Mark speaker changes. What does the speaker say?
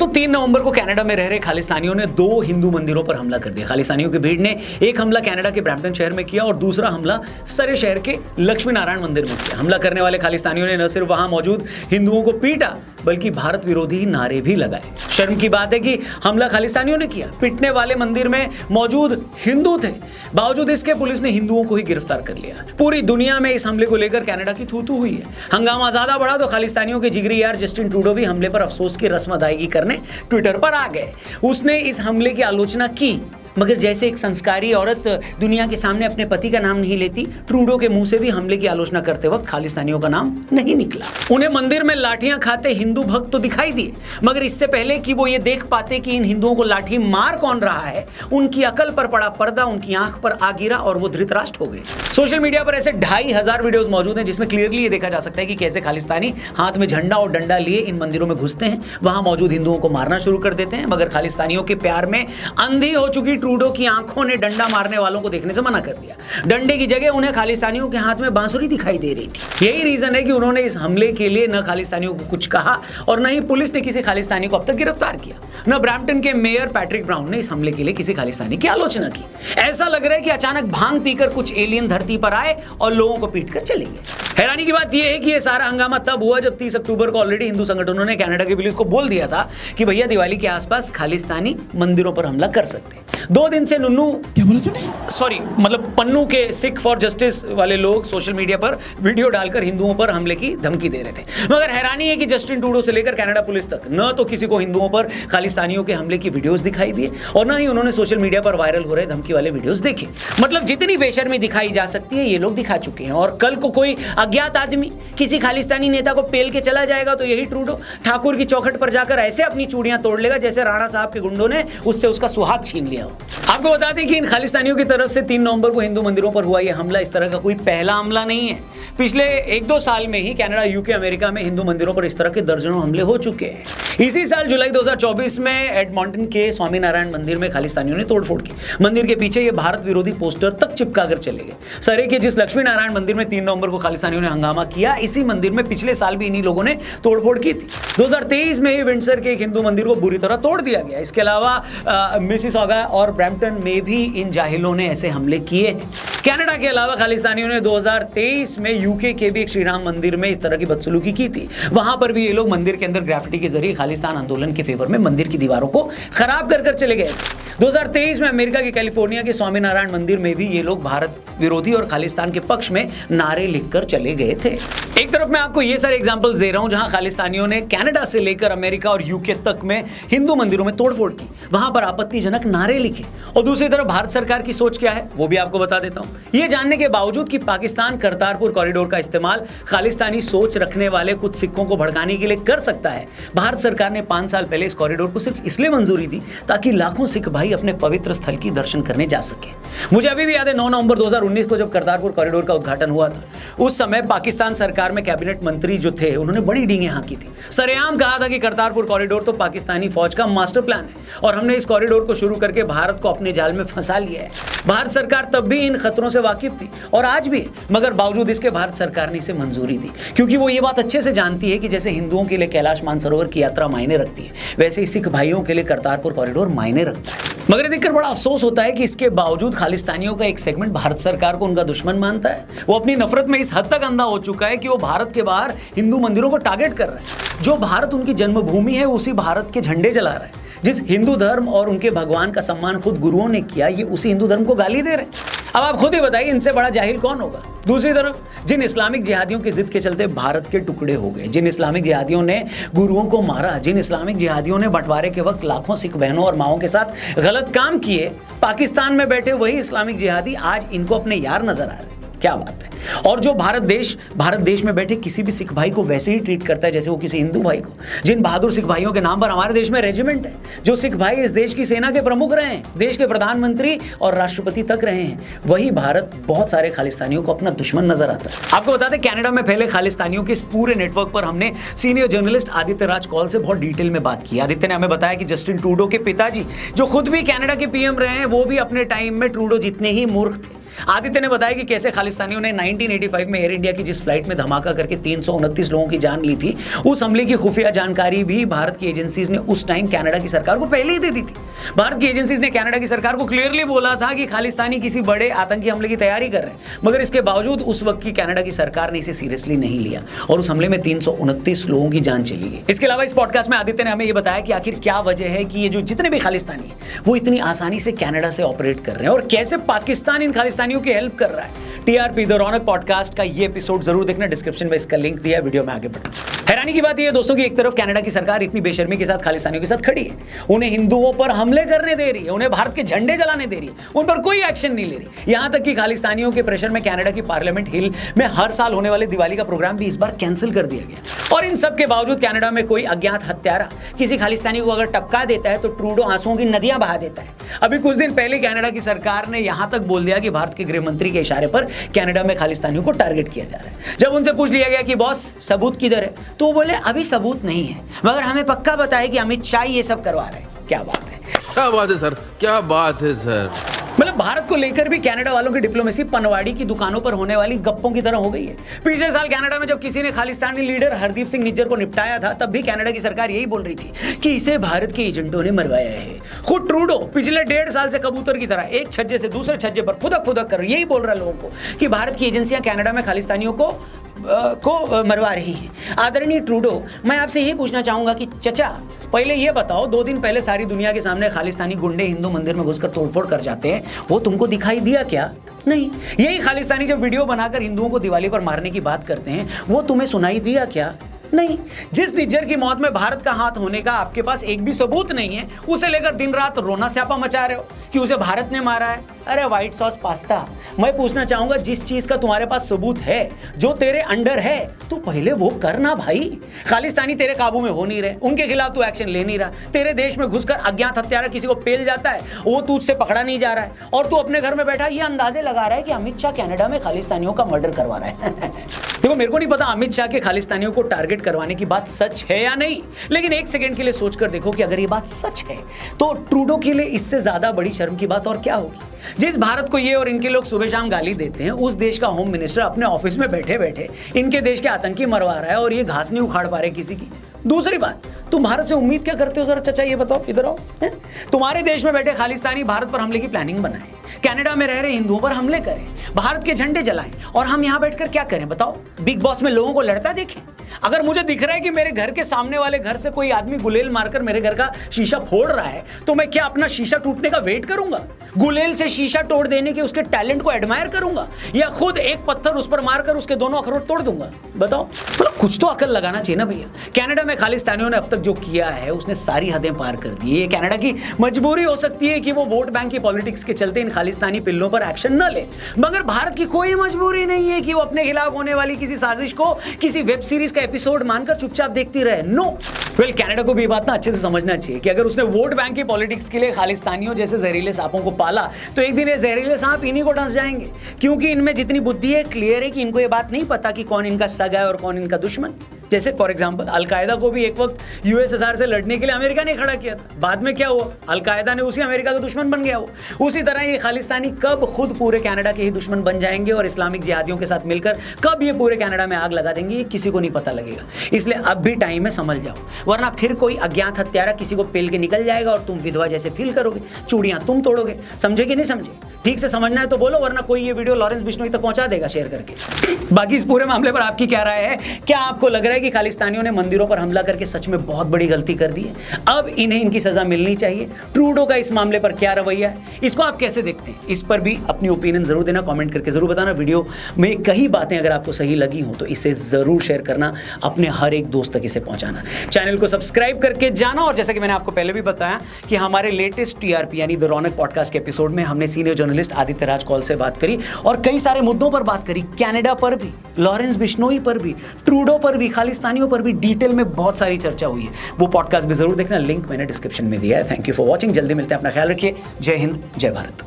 Speaker 1: दोस्तों 3 नवंबर को कनाडा में रह रहे खालिस्तानियों ने 2 हिंदू मंदिरों पर हमला कर दिया। खालिस्तानियों की भीड़ ने एक हमला कनाडा के ब्रैम्पटन शहर में किया और दूसरा हमला सरे शहर के लक्ष्मी नारायण मंदिर में किया। हमला करने वाले खालिस्तानियों ने न सिर्फ वहां मौजूद हिंदुओं को पीटा बल्कि भारत विरोधी नारे भी लगाए। शर्म की बात है कि हमला खालिस्तानियों ने किया। पिटने वाले मंदिर में मौजूद हिंदू थे, बावजूद इसके पुलिस ने हिंदुओं को ही गिरफ्तार कर लिया। पूरी दुनिया में इस हमले को लेकर कनाडा की थू-थू हुई है। हंगामा ज्यादा बढ़ा तो खालिस्तानियों के जिगरी यार जस्टिन ट्रूडो भी हमले पर अफसोस की रस्म अदायगी करने ट्विटर पर आ गए। उसने इस हमले की आलोचना की, मगर जैसे एक संस्कारी औरत दुनिया के सामने अपने पति का नाम नहीं लेती, ट्रूडो के मुंह से भी हमले की आलोचना करते वक्त खालिस्तानियों का नाम नहीं निकला। उन्हें मंदिर में लाठियां खाते हिंदू भक्त तो दिखाई दिए, मगर इससे पहले कि वो ये देख पाते कि इन हिंदुओं को लाठी मार कौन रहा है, उनकी अकल पर पड़ा पर्दा उनकी आंख पर आ गिरा और वो धृतराष्ट्र हो गए। सोशल मीडिया पर ऐसे 2500 वीडियोस मौजूद हैं जिसमें क्लियरली ये देखा जा सकता है कि कैसे खालिस्तानी हाथ में झंडा और डंडा लिए इन मंदिरों में घुसते हैं, वहां मौजूद हिंदुओं को मारना शुरू कर देते हैं। मगर खालिस्तानियों के प्यार में अंधी हो चुकी ट्रूडो की आंखों ने डंडा मारने वालों को देखने से मना कर दिया। डंडे की जगह उन्हें खालिस्तानियों के हाथ में बांसुरी दिखाई दे रही थी। यही रीजन है कि उन्होंने इस हमले के लिए न खालिस्तानियों को कुछ कहा और न ही पुलिस ने किसी खालिस्तानी को अब तक गिरफ्तार किया। न ब्रैम्पटन के मेयर पैट्रिक ब्राउन ने इस हमले के लिए किसी खालिस्तानी की आलोचना की। ऐसा लग रहा है कि अचानक भांग पीकर कुछ एलियन धरती पर आए और लोगों को पीट कर चले गए। हैरानी की बात यह है कि यह सारा हंगामा तब हुआ जब 30 अक्टूबर को ऑलरेडी हिंदू संगठनों ने कनाडा की पुलिस को बोल दिया था कि भैया दिवाली के आसपास खालिस्तानी मंदिरों पर हमला कर सकते हैं। 2 दिन से नुन्नू
Speaker 2: क्या बोला तूने?
Speaker 1: सॉरी मतलब पन्नू के सिख फॉर जस्टिस वाले लोग सोशल मीडिया पर वीडियो डालकर हिंदुओं पर हमले की धमकी दे रहे थे। मगर हैरानी है कि जस्टिन ट्रूडो से लेकर कनाडा पुलिस तक न तो किसी को हिंदुओं पर खालिस्तानियों के हमले की वीडियोस दिखाई दिए और न ही उन्होंने सोशल मीडिया पर वायरल हो रहे धमकी वाले वीडियोस देखे। मतलब जितनी बेशर्मी दिखाई जा सकती है ये लोग दिखा चुके हैं। और कल को कोई अज्ञात आदमी किसी खालिस्तानी नेता को पेल के चला जाएगा तो यही ट्रूडो ठाकुर की चौखट पर जाकर ऐसे अपनी चूड़ियां तोड़ लेगा जैसे राणा साहब के गुंडों ने उससे उसका सुहाग छीन लिया हो। आपको बता दें कि इन खालिस्तानियों की तरफ से 3 नवंबर को हिंदू मंदिरों पर हुआ यह हमला इस तरह का कोई पहला हमला नहीं है। पिछले 1-2 साल में ही कनाडा, यूके, अमेरिका में हिंदू मंदिरों पर इस तरह के दर्जनों हमले हो चुके हैं। इसी साल जुलाई 2024 में एडमॉन्टन के स्वामीनारायण मंदिर में खालिस्तानियों ने तोड़फोड़ की। मंदिर के पीछे ये भारत विरोधी पोस्टर तक चिपका कर चले गए। सरे के जिस लक्ष्मी नारायण मंदिर में 3 नवंबर को खालिस्तानियों ने हंगामा किया, इसी मंदिर में पिछले साल भी इन्हीं लोगों ने तोड़फोड़ की थी। 2023 में ही विंडसर के एक हिंदू मंदिर को बुरी तरह तोड़ दिया गया। इसके अलावा मिसिसॉगा और ब्रैम्पटन में भी इन जाहिलों ने ऐसे हमले किए हैं। कनाडा के अलावा खालिस्तानियों ने 2023 में यूके के भी एक श्री राम मंदिर में इस तरह की बदसलूकी की थी। वहां पर भी ये लोग मंदिर के अंदर ग्राफिटी के जरिए खालिस्तान आंदोलन के फेवर में मंदिर की दीवारों को खराब कर चले गए। 2023 में अमेरिका के कैलिफोर्निया के स्वामीनारायण मंदिर में भी ये लोग भारत विरोधी और खालिस्तान के पक्ष में नारे लिखकर चले गए थे। एक तरफ मैं आपको ये सारे एग्जांपल्स दे रहा हूं जहां खालिस्तानियों ने कनाडा से लेकर अमेरिका और यूके तक में हिंदू मंदिरों में तोड़फोड़ की, वहां पर आपत्तिजनक नारे लिखे। और दूसरी तरफ भारत सरकार की सोच क्या है वो भी आपको बता देता हूं। ये जानने के बावजूद कि पाकिस्तान करतारपुर कॉरिडोर का इस्तेमाल खालिस्तानी सोच रखने वाले कुछ सिखों को भड़काने के लिए कर सकता है, भारत सरकार ने 5 साल पहले इस कॉरिडोर को सिर्फ इसलिए मंजूरी दी ताकि लाखों सिख भाई अपने पवित्र स्थल की दर्शन करने जा सके। मुझे अभी भी याद है 9 नवंबर 2019 को जब करतारपुर कॉरिडोर का उद्घाटन हुआ था, उस समय पाकिस्तान सरकार में कैबिनेट मंत्री जो थे उन्होंने बड़ी डींगे हाँकी थी। सरेआम कहा था कि करतारपुर कॉरिडोर तो पाकिस्तानी फौज का मास्टर प्लान है और हमने इस कॉरिडोर को शुरू करके भारत को अपने जाल में फंसा लिया है। भारत सरकार तब भी इन खतरों से वाकिफ थी और आज भी, मगर बावजूद इसके भारत सरकार ने इसे मंजूरी दी क्योंकि वो ये बात अच्छे से जानती है कि जैसे हिंदुओं के लिए कैलाश मानसरोवर की यात्रा मायने रखती है, वैसे ही सिख भाइयों के लिए करतारपुर कॉरिडोर मायने रखता है। मगर ये देखकर बड़ा अफसोस होता है कि इसके बावजूद खालिस्तानियों का एक सेगमेंट भारत सरकार को उनका दुश्मन मानता है। वो अपनी नफरत में इस हद तक अंधा हो चुका है कि वो भारत के बाहर हिंदू मंदिरों को टारगेट कर रहा है। जो भारत उनकी जन्मभूमि है उसी भारत के झंडे जला रहा है। जिस हिंदू धर्म और उनके भगवान का सम्मान खुद गुरुओं ने किया, ये उसी हिंदू धर्म को गाली दे रहे हैं। अब आप खुद ही बताइए इनसे बड़ा जाहिल कौन होगा। दूसरी तरफ जिन इस्लामिक जिहादियों की जिद के चलते भारत के टुकड़े हो गए, जिन इस्लामिक जिहादियों ने गुरुओं को मारा, जिन इस्लामिक जिहादियों ने बंटवारे के वक्त लाखों सिख बहनों और माओं के साथ गलत काम किए, पाकिस्तान में बैठे वही इस्लामिक जिहादी आज इनको अपने यार नजर आ रहे हैं। क्या बात है। और जो भारत देश में बैठे किसी भी सिख भाई को वैसे ही ट्रीट करता है जैसे वो किसी हिंदू भाई को। जिन बहादुर सिख भाइयों के नाम पर हमारे देश में रेजिमेंट है, जो सिख भाई इस देश की सेना के प्रमुख रहे हैं, देश के प्रधानमंत्री और राष्ट्रपति तक रहे हैं, वही भारत बहुत सारे खालिस्तानियों को अपना दुश्मन नजर आता है। आपको बता दें कनाडा में फैले खालिस्तानियों के इस पूरे नेटवर्क पर हमने सीनियर जर्नलिस्ट आदित्य राज कौल से बहुत डिटेल में बात की। आदित्य ने हमें बताया कि जस्टिन ट्रूडो के पिताजी जो खुद भी कनाडा के पीएम रहे हैं, वो भी अपने टाइम में ट्रूडो जितने ही मूर्ख थे। आदित्य ने बताया कि कैसे खालिस्तानियों ने 1985 में एयर इंडिया की जिस फ्लाइट में धमाका करके 329 लोगों की जान ली थी, उस हमले की खुफिया जानकारी भी भारत की एजेंसीज ने उस टाइम कनाडा की सरकार को पहले ही दे दी थी। भारत की एजेंसीज ने कनाडा की सरकार को क्लियरली बोला था कि खालिस्तानी किसी बड़े आतंकी हमले की तैयारी कर रहे हैं, मगर इसके बावजूद उस वक्त की कनाडा की सरकार ने इसे सीरियसली नहीं लिया और उस हमले में 329 लोगों की जान चली गई। इसके अलावा इस पॉडकास्ट में आदित्य ने हमें यह बताया कि आखिर क्या वजह है कि ये जो जितने भी खालिस्तानी है वो इतनी आसानी से कनाडा से ऑपरेट कर रहे हैं और कैसे पाकिस्तान इन खालिस्तानियों की हेल्प कर रहा है। टीआरपी द रौनक पॉडकास्ट का ये एपिसोड जरूर देखना, डिस्क्रिप्शन में इसका लिंक दिया है, वीडियो में आगे बढ़ना। हैरानी की बात यह है दोस्तों कि एक तरफ कनाडा की सरकार इतनी बेशर्मी के साथ खालिस्तानियों के साथ खड़ी है, उन्हें हिंदुओं पर हमले करने दे रही है, उन्हें भारत के झंडे जलाने दे रही है, उन पर कोई एक्शन नहीं ले रही। यहां तक कि खालिस्तानियों के प्रेशर में कनाडा की पार्लियामेंट हिल में हर साल होने वाले दिवाली का प्रोग्राम भी इस बार कैंसिल कर दिया गया। और इन सब के बावजूद कनाडा में कोई अज्ञात हत्यारा किसी खालिस्तानी को अगर टपका देता है तो ट्रूडो आंसुओं की नदियां बहा देता है। अभी कुछ दिन पहले कनाडा की सरकार ने यहां तक बोल दिया कि भारत के गृह मंत्री के इशारे पर कनाडा में खालिस्तानियों को टारगेट किया जा रहा है। जब उनसे पूछ लिया गया कि बॉस सबूत किधर है, तो वो बोले अभी सबूत नहीं है, मगर हमें पक्का बताया कि अमित शाह ये सब करवा रहे हैं। क्या बात है,
Speaker 2: क्या बात है सर, क्या बात है सर।
Speaker 1: मतलब भारत को लेकर भी कनाडा वालों की डिप्लोमेसी पनवाड़ी की दुकानों पर होने वाली गप्पों की तरह हो गई है। पिछले साल कनाडा में जब किसी ने खालिस्तानी लीडर हरदीप सिंह निज्जर को निपटाया था, तब भी कनाडा की सरकार यही बोल रही थी कि इसे भारत के एजेंटों ने मरवाया है। खुद ट्रूडो पिछले 1.5 साल से कबूतर की तरह एक छज्जे से दूसरे छज्जे पर फुदक फुदक कर यही बोल रहा है लोगों को कि भारत की एजेंसियां कनाडा में खालिस्तानियों को मरवा रही हैं। आदरणीय ट्रूडो, मैं आपसे यही पूछना चाहूंगा कि चचा पहले ये बताओ, 2 दिन पहले सारी दुनिया के सामने खालिस्तानी गुंडे हिंदू मंदिर में घुसकर तोड़फोड़ कर जाते हैं, वो तुमको दिखाई दिया क्या? नहीं। यही खालिस्तानी जब वीडियो बनाकर हिंदुओं को दिवाली पर मारने की बात करते हैं, वो तुम्हें सुनाई दिया क्या? नहीं। जिस निज्जर की मौत में भारत का हाथ होने का आपके पास एक भी सबूत नहीं है, उसे लेकर दिन रात रोना स्यापा मचा रहे हो कि उसे भारत ने मारा है। अरे व्हाइट सॉस पास्ता, मैं पूछना चाहूंगा जिस चीज का तुम्हारे पास सबूत है, जो तेरे अंडर है, तू पहले वो करना भाई। खालिस्तानी तेरे काबू में हो नहीं रहे, उनके खिलाफ तू एक्शन ले नहीं रहा। तेरे देश में घुसकर अज्ञात हत्यारा किसी को पेल जाता है, वो तुझसे पकड़ा नहीं जा रहा है, और तू अपने घर में बैठा ये अंदाजे लगा रहा है कि अमित शाह कनाडा में खालिस्तानियों का मर्डर करवा रहा है। देखो मेरे को नहीं पता अमित शाह के खालिस्तानियों को टारगेट करवाने की बात सच है या नहीं, लेकिन एक सेकंड के लिए सोचकर देखो कि अगर ये बात सच है तो ट्रूडो के लिए इससे ज्यादा बड़ी शर्म की बात और क्या होगी। जिस भारत को ये और इनके लोग सुबह शाम गाली देते हैं, उस देश का होम मिनिस्टर अपने ऑफिस में बैठे बैठे इनके देश के आतंकी मरवा रहा है और ये घास नहीं उखाड़ पा रहे किसी की। दूसरी बात, तुम भारत से उम्मीद क्या करते हो जरा चचा ये बताओ, इधर आओ। तुम्हारे देश में बैठे खालिस्तानी भारत पर हमले की प्लानिंग बनाए, कनाडा में रह रहे हिंदुओं पर हमले करें, भारत के झंडे जलाएं, और हम यहां बैठकर क्या करें बताओ? बिग बॉस में लोगों को लड़ता देखें? अगर मुझे दिख रहा है कि मेरे घर के सामने वाले घर से कोई आदमी गुलेल मारकर मेरे घर का शीशा फोड़ रहा है, तो मैं क्या अपना शीशा टूटने का वेट करूंगा? गुलेल से शीशा तोड़ देने के उसके टैलेंट को एडमायर करूंगा, या खुद एक पत्थर उस पर मारकर उसके दोनों अखरोट तोड़ दूंगा? बताओ, मतलब कुछ तो अकल लगाना चाहिए ना भैया। कनाडा में खालिस्तानियों ने अब तक जो किया है उसने सारी हदें पार कर दी है। ये कनाडा की मजबूरी हो सकती है कि वो वोट बैंक की पॉलिटिक्स के चलते इन खालिस्तानी पिल्लों पर एक्शन न ले, मगर भारत की कोई मजबूरी नहीं है कि वो अपने खिलाफ होने वाली किसी साजिश को किसी वेब सीरीज का एपिसोड मानकर चुपचाप देखती रहे। नो वेल, कनाडा को भी ये बात ना अच्छे से समझना चाहिए कि अगर उसने वोट बैंक की पॉलिटिक्स के लिए खालिस्तानियों जैसे जहरीले सांपों को पाला, तो एक दिन ये जहरीले सांप इन्हीं को डस जाएंगे, क्योंकि इनमें जितनी बुद्धि है क्लियर है कि इनको ये बात नहीं पता कि कौन इनका सगा है और कौन इनका दुश्मन। जैसे फॉर एग्जांपल अलकायदा को भी एक वक्त यूएसएसआर से लड़ने के लिए अमेरिका ने खड़ा किया था, बाद में क्या हुआ? अलकायदा ने उसी अमेरिका का दुश्मन बन गया। वो उसी तरह ये खालिस्तानी कब खुद पूरे कनाडा के ही दुश्मन बन जाएंगे और इस्लामिक जिहादियों के साथ मिलकर कब ये पूरे कनाडा में आग लगा देंगे, ये किसी को नहीं पता लगेगा। इसलिए अब भी टाइम है, समझ जाओ, वरना फिर कोई अज्ञात हत्यारा किसी को पेल के निकल जाएगा और तुम विधवा जैसे फील करोगे, चूड़ियां तुम तोड़ोगे। समझे कि नहीं समझे? ठीक से समझना है तो बोलो, वरना कोई ये वीडियो लॉरेंस बिश्नोई तक पहुंचा देगा शेयर करके। बाकी इस पूरे मामले पर आपकी क्या राय है? क्या आपको लग रहा है कि खालिस्तानियों ने मंदिरों पर हमला करके सच में बहुत बड़ी गलती कर दी है, अब इन्हें इनकी सजा मिलनी चाहिए? ट्रूडो का इस मामले पर क्या रवैया है, इसको आप कैसे देखते हैं? इस पर भी अपनी ओपिनियन जरूर देना, कमेंट करके जरूर बताना। वीडियो में कई बातें अगर आपको सही लगी हो तो इसे जरूर शेयर करना, अपने हर एक दोस्त तक इसे पहुंचाना, चैनल को सब्सक्राइब करके जाना। और जैसा कि मैंने आपको पहले भी बताया कि हमारे लेटेस्ट टीआरपी यानी द रौनक पॉडकास्ट के एपिसोड में हमने सीनियर जर्नलिस्ट आदित्य राज कौल से बात करी और कई सारे मुद्दों पर बात करी, कनाडा पर भी, लॉरेंस बिश्नोई पर भी, ट्रूडो पर भी, खालिस्तानियों पर भी डिटेल में बहुत सारी चर्चा हुई है। वो पॉडकास्ट भी जरूर देखना, लिंक मैंने डिस्क्रिप्शन में दिया है। थैंक यू फॉर वॉचिंग, जल्दी मिलते हैं, अपना ख्याल रखिए। जय हिंद, जय भारत।